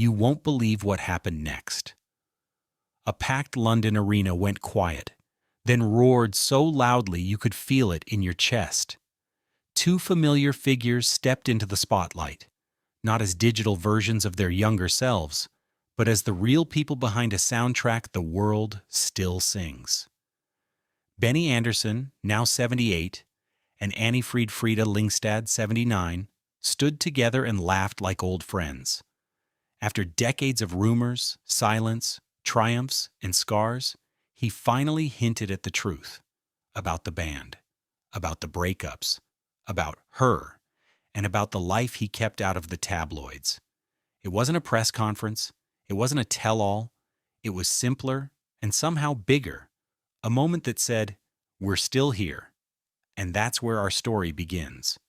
You won't believe what happened next. A packed London arena went quiet, then roared so loudly you could feel it in your chest. Two familiar figures stepped into the spotlight, not as digital versions of their younger selves, but as the real people behind a soundtrack the world still sings. Benny Andersson, now 78, and Anni-Frid Lyngstad, 79, stood together and laughed like old friends. After decades of rumors, silence, triumphs, and scars, he finally hinted at the truth about the band, about the breakups, about her, and about the life he kept out of the tabloids. It wasn't a press conference. It wasn't a tell-all. It was simpler and somehow bigger. A moment that said, "We're still here." And that's where our story begins.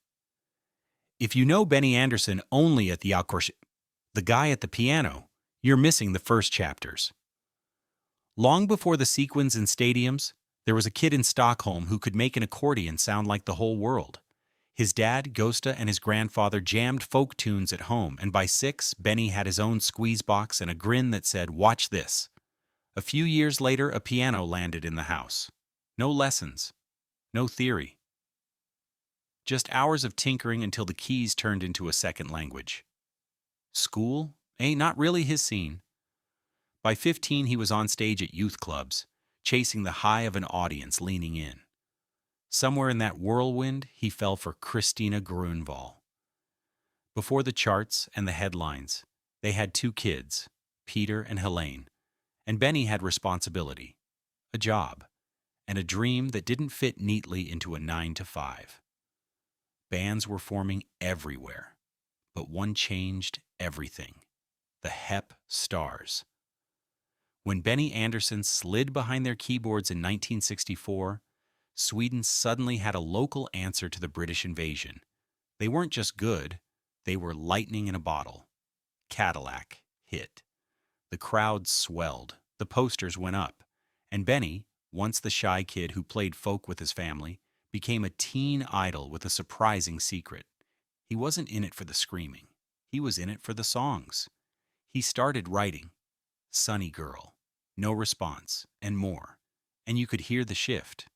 If you know Benny Andersson only at the guy at the piano, you're missing the first chapters. Long before the sequins in stadiums, there was a kid in Stockholm who could make an accordion sound like the whole world. His dad, Gosta, and his grandfather jammed folk tunes at home, and by 6, Benny had his own squeeze box and a grin that said, "Watch this." A few years later, a piano landed in the house. No lessons, no theory. Just hours of tinkering until the keys turned into a second language. School? Not really his scene. By 15, he was on stage at youth clubs, chasing the high of an audience leaning in. Somewhere in that whirlwind, he fell for Christina Grunwald. Before the charts and the headlines, they had 2 kids, Peter and Helene, and Benny had responsibility, a job, and a dream that didn't fit neatly into a 9-to-5. Bands were forming everywhere, but one changed everything: the Hep Stars. When Benny Andersson slid behind their keyboards in 1964, Sweden suddenly had a local answer to the British invasion. They weren't just good, they were lightning in a bottle. Cadillac hit. The crowd swelled, the posters went up, and Benny, once the shy kid who played folk with his family, became a teen idol with a surprising secret. He wasn't in it for the screaming. He was in it for the songs. He started writing "Sunny Girl," "No Response," and more, and you could hear the shift.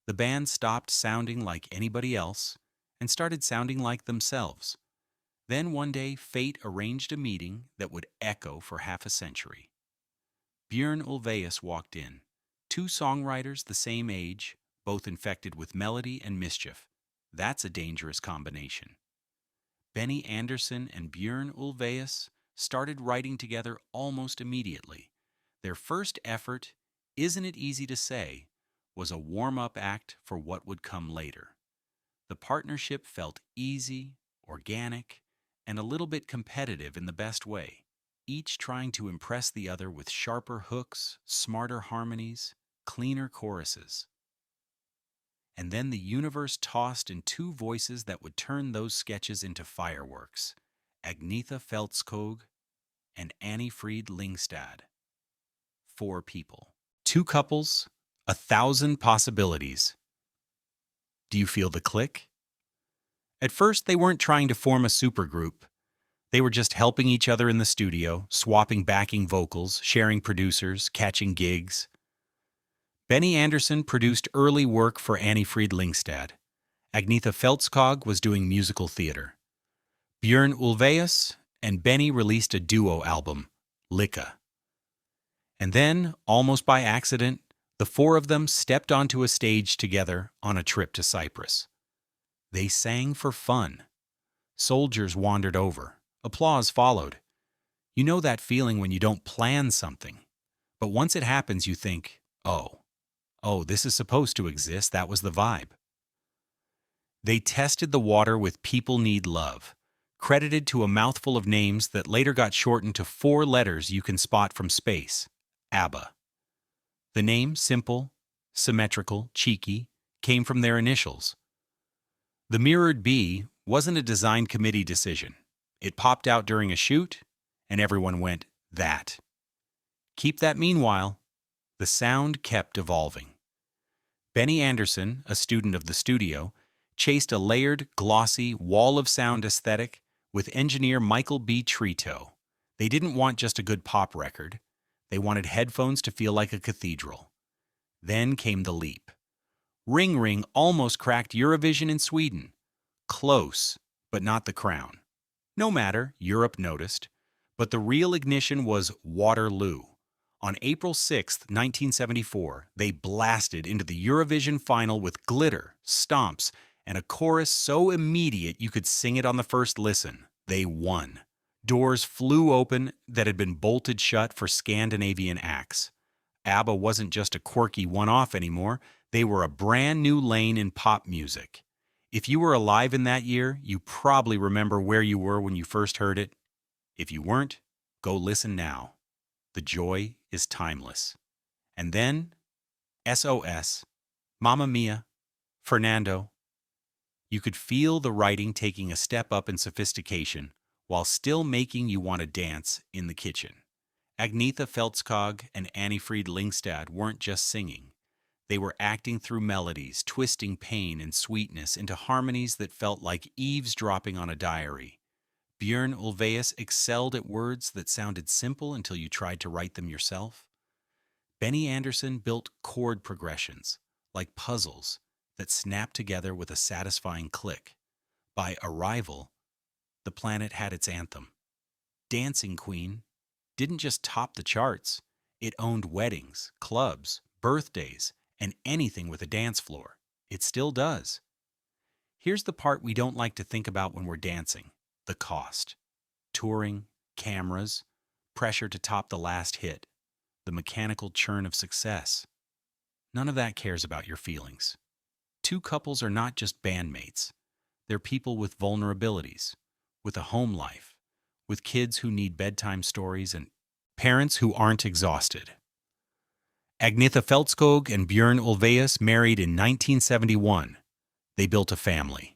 The band stopped sounding like anybody else and started sounding like themselves. Then one day, fate arranged a meeting that would echo for half a century. Björn Ulvaeus walked in. 2 songwriters the same age, both infected with melody and mischief. That's a dangerous combination. Benny Andersson and Björn Ulvaeus started writing together almost immediately. Their first effort, Isn't It Easy to Say, was a warm-up act for what would come later. The partnership felt easy, organic, and a little bit competitive in the best way, each trying to impress the other with sharper hooks, smarter harmonies, cleaner choruses. And then the universe tossed in 2 voices that would turn those sketches into fireworks: Agnetha Fältskog and Anni-Frid Lyngstad. 4 people. 2 couples, 1,000 possibilities. Do you feel the click? At first, they weren't trying to form a supergroup. They were just helping each other in the studio, swapping backing vocals, sharing producers, catching gigs. Benny Andersson produced early work for Anni-Frid Lyngstad. Agnetha Fältskog was doing musical theater. Björn Ulvaeus and Benny released a duo album, Lycka. And then, almost by accident, the 4 of them stepped onto a stage together on a trip to Cyprus. They sang for fun. Soldiers wandered over. Applause followed. You know that feeling when you don't plan something, but once it happens you think, oh, this is supposed to exist, that was the vibe. They tested the water with People Need Love, credited to a mouthful of names that later got shortened to 4 letters you can spot from space: ABBA. The name, simple, symmetrical, cheeky, came from their initials. The mirrored B wasn't a design committee decision. It popped out during a shoot, and everyone went, that. Keep that meanwhile. The sound kept evolving. Benny Andersson, a student of the studio, chased a layered, glossy, wall of sound aesthetic with engineer Michael B. Tretow. They didn't want just a good pop record. They wanted headphones to feel like a cathedral. Then came the leap. Ring Ring almost cracked Eurovision in Sweden. Close, but not the crown. No matter, Europe noticed. But the real ignition was Waterloo. On April 6, 1974, they blasted into the Eurovision final with glitter, stomps, and a chorus so immediate you could sing it on the first listen. They won. Doors flew open that had been bolted shut for Scandinavian acts. ABBA wasn't just a quirky one-off anymore. They were a brand new lane in pop music. If you were alive in that year, you probably remember where you were when you first heard it. If you weren't, go listen now. The joy is timeless. And then, SOS, Mamma Mia, Fernando. You could feel the writing taking a step up in sophistication while still making you want to dance in the kitchen. Agnetha Fältskog and Anni-Frid Lyngstad weren't just singing. They were acting through melodies, twisting pain and sweetness into harmonies that felt like eavesdropping on a diary. Björn Ulvaeus excelled at words that sounded simple until you tried to write them yourself. Benny Andersson built chord progressions, like puzzles, that snapped together with a satisfying click. By Arrival, the planet had its anthem. Dancing Queen didn't just top the charts, it owned weddings, clubs, birthdays, and anything with a dance floor. It still does. Here's the part we don't like to think about when we're dancing: the cost. Touring, cameras, pressure to top the last hit, the mechanical churn of success. None of that cares about your feelings. Two couples are not just bandmates. They're people with vulnerabilities, with a home life, with kids who need bedtime stories, and parents who aren't exhausted. Agnetha Fältskog and Björn Ulvaeus married in 1971. They built a family.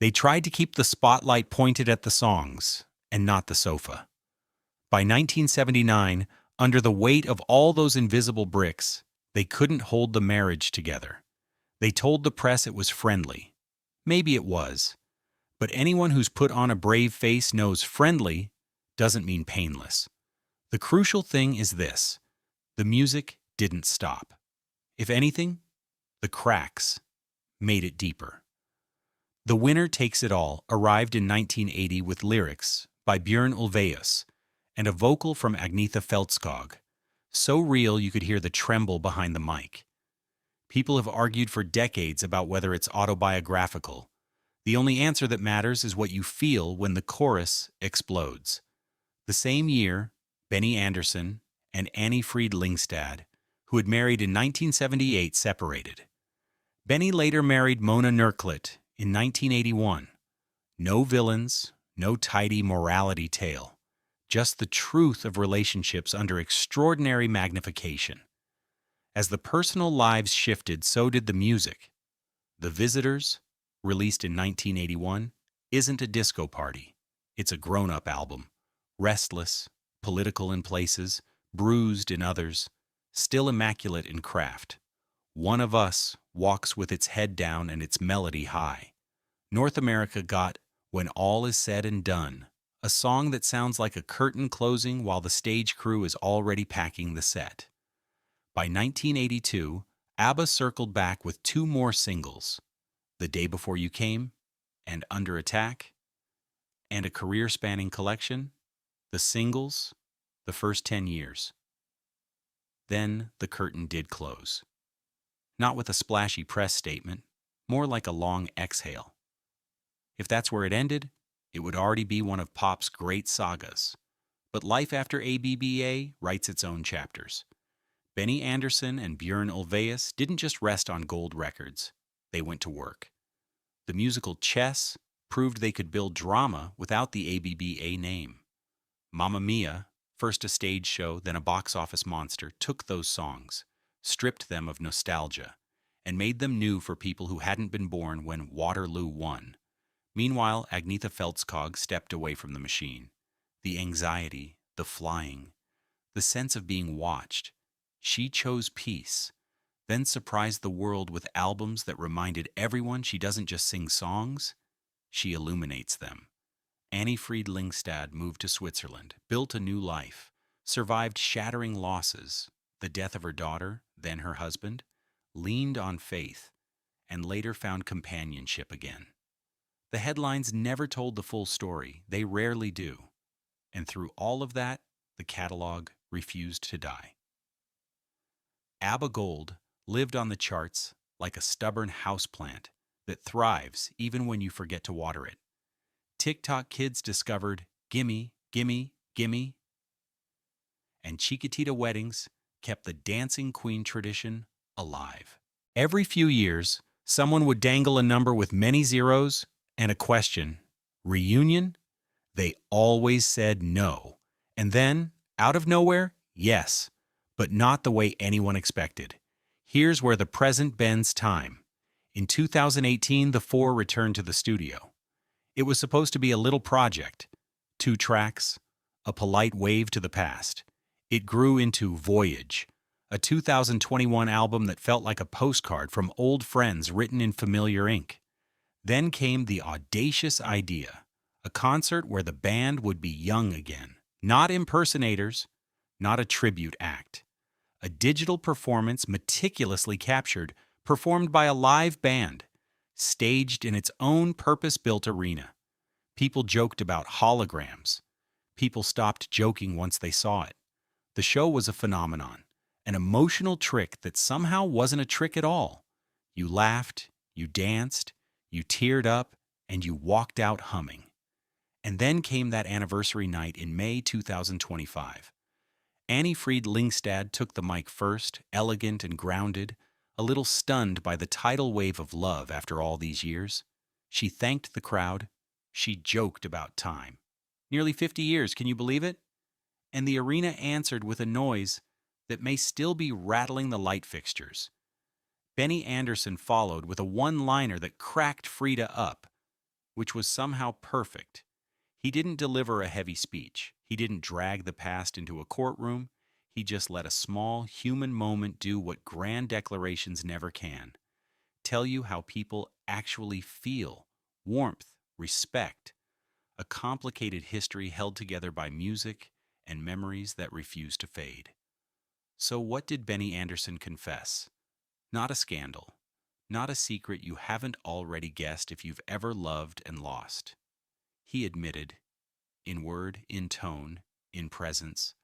They tried to keep the spotlight pointed at the songs and not the sofa. By 1979, under the weight of all those invisible bricks, they couldn't hold the marriage together. They told the press it was friendly. Maybe it was. But anyone who's put on a brave face knows friendly doesn't mean painless. The crucial thing is this: the music didn't stop. If anything, the cracks made it deeper. The Winner Takes It All arrived in 1980 with lyrics by Björn Ulvaeus and a vocal from Agnetha Fältskog, so real you could hear the tremble behind the mic. People have argued for decades about whether it's autobiographical. The only answer that matters is what you feel when the chorus explodes. The same year, Benny Andersson and Anni-Frid Lyngstad, who had married in 1978, separated. Benny later married Mona Nurklet in 1981. No villains, no tidy morality tale, just the truth of relationships under extraordinary magnification. As the personal lives shifted, so did the music. The Visitors, released in 1981, isn't a disco party. It's a grown-up album. Restless, political in places, bruised in others, still immaculate in craft. One of Us walks with its head down and its melody high. North America got When All Is Said and Done, a song that sounds like a curtain closing while the stage crew is already packing the set. By 1982, ABBA circled back with two more singles, The Day Before You Came and Under Attack, and a career-spanning collection, The Singles, The First 10 Years. Then the curtain did close. Not with a splashy press statement, more like a long exhale. If that's where it ended, it would already be one of pop's great sagas. But life after ABBA writes its own chapters. Benny Andersson and Björn Ulvaeus didn't just rest on gold records. They went to work. The musical Chess proved they could build drama without the ABBA name. Mamma Mia, first a stage show, then a box office monster, took those songs, stripped them of nostalgia, and made them new for people who hadn't been born when Waterloo won. Meanwhile, Agnetha Fältskog stepped away from the machine. The anxiety, the flying, the sense of being watched. She chose peace, then surprised the world with albums that reminded everyone she doesn't just sing songs, she illuminates them. Anni-Frid Lyngstad moved to Switzerland, built a new life, survived shattering losses, the death of her daughter, then her husband, leaned on faith, and later found companionship again. The headlines never told the full story, they rarely do. And through all of that, the catalog refused to die. ABBA Gold lived on the charts like a stubborn houseplant that thrives even when you forget to water it. TikTok kids discovered Gimme, Gimme, Gimme, and Chiquitita weddings kept the dancing queen tradition alive. Every few years, someone would dangle a number with many zeros and a question. Reunion? They always said no. And then, out of nowhere, yes, but not the way anyone expected. Here's where the present bends time. In 2018, the four returned to the studio. It was supposed to be a little project. 2 tracks, a polite wave to the past. It grew into Voyage, a 2021 album that felt like a postcard from old friends written in familiar ink. Then came the audacious idea, a concert where the band would be young again. Not impersonators, not a tribute act. A digital performance meticulously captured, performed by a live band, staged in its own purpose-built arena. People joked about holograms. People stopped joking once they saw it. The show was a phenomenon, an emotional trick that somehow wasn't a trick at all. You laughed, you danced, you teared up, and you walked out humming. And then came that anniversary night in May 2025. Anni-Frid Lyngstad took the mic first, elegant and grounded, a little stunned by the tidal wave of love after all these years. She thanked the crowd. She joked about time. Nearly 50 years, can you believe it? And the arena answered with a noise that may still be rattling the light fixtures. Benny Andersson followed with a one-liner that cracked Frida up, which was somehow perfect. He didn't deliver a heavy speech. He didn't drag the past into a courtroom. He just let a small human moment do what grand declarations never can. Tell you how people actually feel. Warmth, respect. A complicated history held together by music and memories that refuse to fade. So what did Benny Andersson confess? Not a scandal. Not a secret you haven't already guessed if you've ever loved and lost. He admitted, in word, in tone, in presence,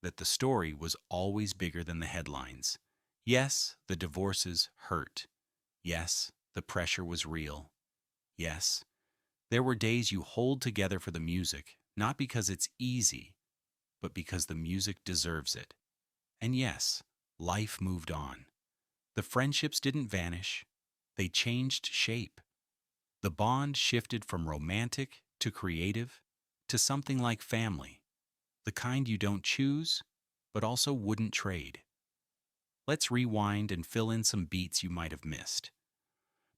that the story was always bigger than the headlines. Yes, the divorces hurt. Yes, the pressure was real. Yes, there were days you hold together for the music, not because it's easy, but because the music deserves it. And yes, life moved on. The friendships didn't vanish. They changed shape. The bond shifted from romantic to creative to something like family, the kind you don't choose, but also wouldn't trade. Let's rewind and fill in some beats you might have missed.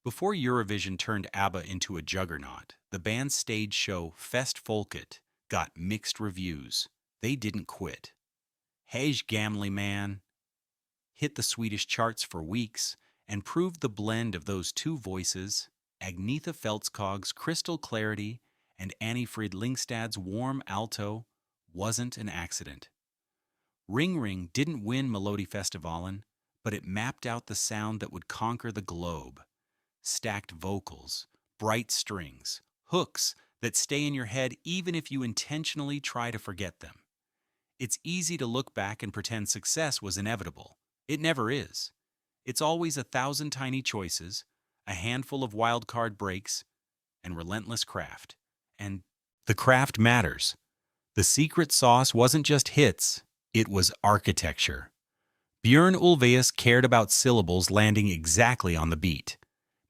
Before Eurovision turned ABBA into a juggernaut, the band's stage show Faltskog got mixed reviews. They didn't quit. Hej Gamle Man hit the Swedish charts for weeks and proved the blend of those two voices, Agnetha Fältskog's crystal clarity and Anni-Frid Lyngstad's warm alto, wasn't an accident. Ring Ring didn't win Melodifestivalen, but it mapped out the sound that would conquer the globe. Stacked vocals, bright strings, hooks that stay in your head even if you intentionally try to forget them. It's easy to look back and pretend success was inevitable. It never is. It's always 1,000 tiny choices, a handful of wildcard breaks, and relentless craft. And the craft matters. The secret sauce wasn't just hits, it was architecture. Björn Ulvaeus cared about syllables landing exactly on the beat.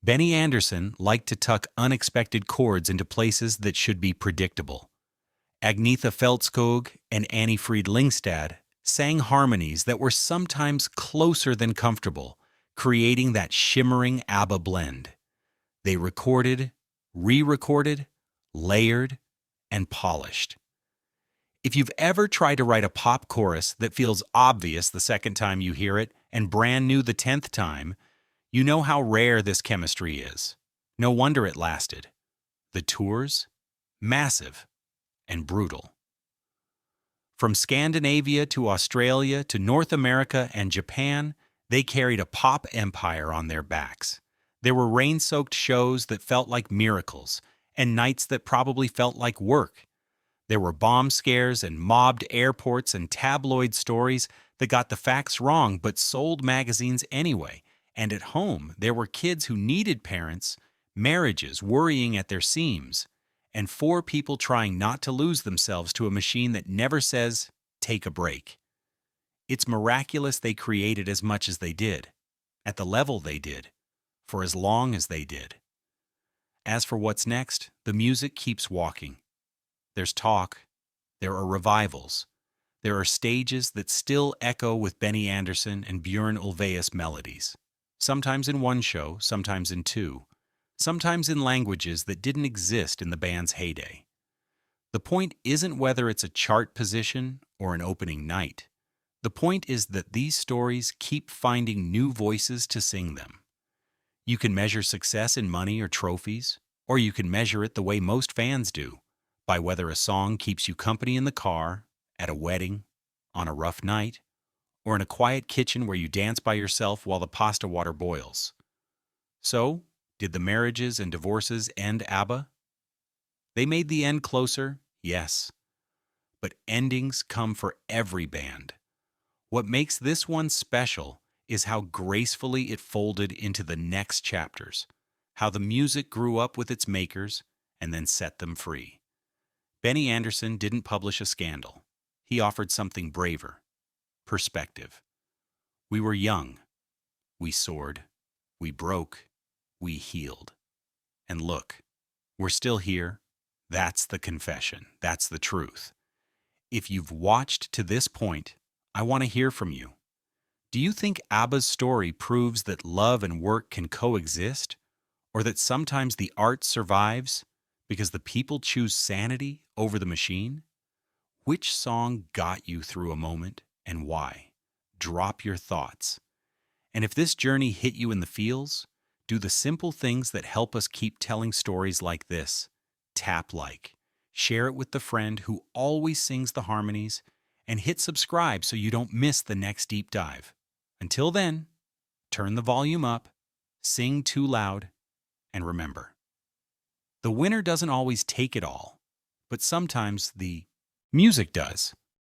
Benny Andersson liked to tuck unexpected chords into places that should be predictable. Agnetha Fältskog and Anni-Frid Lyngstad sang harmonies that were sometimes closer than comfortable, creating that shimmering ABBA blend. They recorded, re-recorded, layered, and polished. If you've ever tried to write a pop chorus that feels obvious the second time you hear it and brand new the 10th time, you know how rare this chemistry is. No wonder it lasted. The tours? massive and brutal. From Scandinavia to Australia to North America and Japan, they carried a pop empire on their backs. There were rain-soaked shows that felt like miracles, and nights that probably felt like work. There were bomb scares and mobbed airports and tabloid stories that got the facts wrong but sold magazines anyway. And at home, there were kids who needed parents, marriages worrying at their seams, and 4 people trying not to lose themselves to a machine that never says, "Take a break." It's miraculous they created as much as they did, at the level they did, for as long as they did. As for what's next, the music keeps walking. There's talk, there are revivals, there are stages that still echo with Benny Andersson and Björn Ulvaeus melodies, sometimes in one show, sometimes in 2, sometimes in languages that didn't exist in the band's heyday. The point isn't whether it's a chart position or an opening night. The point is that these stories keep finding new voices to sing them. You can measure success in money or trophies, or you can measure it the way most fans do, by whether a song keeps you company in the car, at a wedding, on a rough night, or in a quiet kitchen where you dance by yourself while the pasta water boils. So, did the marriages and divorces end ABBA? They made the end closer, yes. But endings come for every band. What makes this one special is how gracefully it folded into the next chapters, how the music grew up with its makers and then set them free. Benny Andersson didn't publish a scandal. He offered something braver: perspective. We were young. We soared. We broke. We healed. And look, we're still here. That's the confession. That's the truth. If you've watched to this point, I want to hear from you. Do you think ABBA's story proves that love and work can coexist? Or that sometimes the art survives because the people choose sanity over the machine? Which song got you through a moment and why? Drop your thoughts. And if this journey hit you in the feels, do the simple things that help us keep telling stories like this. Tap like, share it with the friend who always sings the harmonies, and hit subscribe so you don't miss the next deep dive. Until then, turn the volume up, sing too loud, and remember, the winner doesn't always take it all, but sometimes the music does.